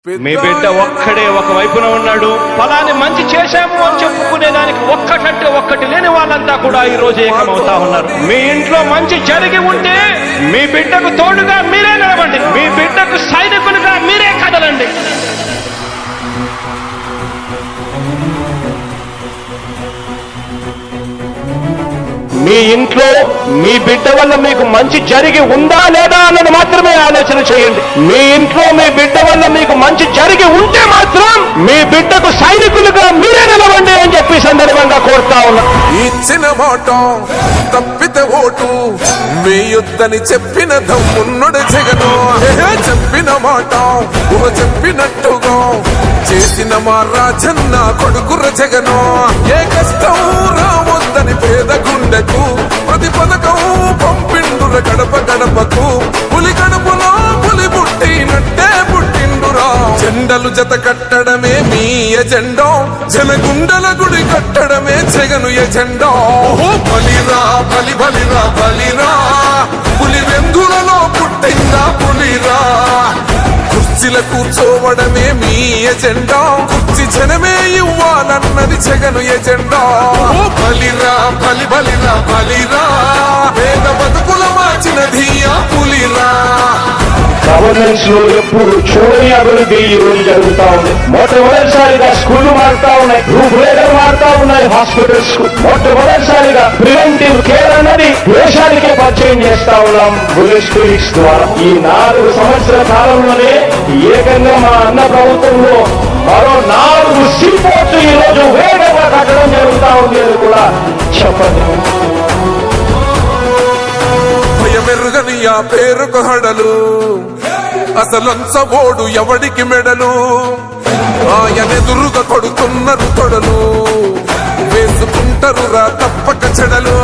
మీ బిడ్డ ఒక్కడే ఒక వైపున ఉన్నాడు. ఫలాన్ని మంచి చేశాము అని చెప్పుకునేదానికి ఒక్కటంటే ఒక్కటి లేని వాళ్ళంతా కూడా ఈ రోజు ఏకమవుతా ఉన్నారు. మీ ఇంట్లో మంచి జరిగి ఉంటే మీ బిడ్డకు తోడుగా మీరే నిలవండి, మీ బిడ్డకు సైనికులుగా మీరే కదలండి. మీ ఇంట్లో మీ బిడ్డ వల్ల మీకు మంచి జరిగి ఉందా లేదా అన్నది మాత్రమే ఆలోచన చేయండి. మీ ఇంట్లో మీ బిడ్డ వల్ల మీకు మంచి జరిగి ఉంటే మాత్రం మీ బిడ్డకు సైనికులుగా మీరే నిలవండి అని చెప్పి సందర్భంగా కోరుతా ఉన్నా. ఇచ్చిన మాట తప్పితే ఓటు వేయొద్దని చెప్పిన దమ్మున్నడు జగను. చెప్పిన మాట చెప్పినట్టుగా చేసిన మా రాజన్న కొడుకుర జగను. ఏ కష్టం రావద్దని పేద గుండెకు ప్రతి పథకం పంపిండుర గడప గడపకు. పులి గడపలో పులి పుట్టినట్టే పుట్టిండురా. జెండలు జత కట్టడమే మీ ఎజెండా, జనగుండల గుడి కట్టడమే జగను ఎజెండా. బలిరా బలి బలిరా బలిరా, పులి వెందులలో పుట్టిందా పులిరా. కుర్చీల కూర్చోవడమే మీ ఎజెండా, కుర్చీ జనమే ఇవ్వాలన్నది జగను ఎజెండా. బలిరా బలి బలిరా బలిరా, పేద బతుకుల మార్చిన ధీయా పులిరా. గవర్నెన్స్ లో ఎప్పుడు చూడని అభివృద్ధి ఈ రోజు జరుగుతా ఉంది. మొట్టమొదటిసారిగా స్కూళ్లు మారుతా ఉన్నాయి, రూపురేఖలు మారుతా ఉన్నాయి. హాస్పిటల్స్ మొట్టమొదటిసారిగా ప్రివెంటివ్ కేర్ అన్నది దేశానికే పరిచయం చేస్తా ఉన్నాం బుల్లెట్ క్లినిక్స్ ద్వారా. ఈ 4 సంవత్సరాల కాలంలోనే ఏకంగా మా అన్న ప్రభుత్వంలో మరో 4 సీపోర్ట్స్ ఈ రోజు వేగంగా కట్టడం జరుగుతా ఉంది అని కూడా చెప్పండి. భయమెరుగని ఆ పేరుకు హడలు, అసలంచబోడు ఎవడికి మెడలు. ఆయనెదురుగా కొడుతున్నారు తొడలు, వేసుకుంటారు రా తప్పక చెడలు.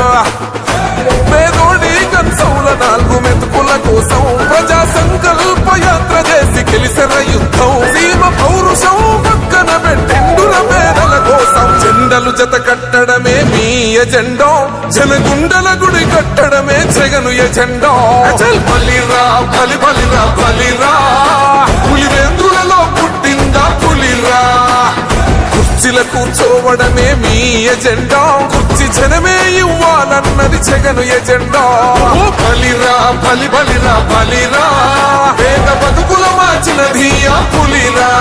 పేదోడి కంచంల 4 మెతుకుల కోసం ప్రజా సంకల్ప యాత్ర చేసి గెలిసిన యుద్ధం. సీమ పౌరుషం పక్కన పెట్టిండుర పేదల కోసం. జెండలు జత కట్టడమే మీ ఎజెండా, జనగుండల గుడి కట్టడమే జగను ఎజెండా. బలిరా బలి బలిరా బలిరా, పులివేంద్రులలో పుట్టిందా పులిరా. కుర్చీల కూర్చోవడమే మీ ఎజెండా, కుర్చీ జనమే ఇవ్వాలన్నది జగను ఎజెండా. బలిరా బలి బలిరా బలిరా, పేద బతుకుల మార్చిన ధీయా పులిరా.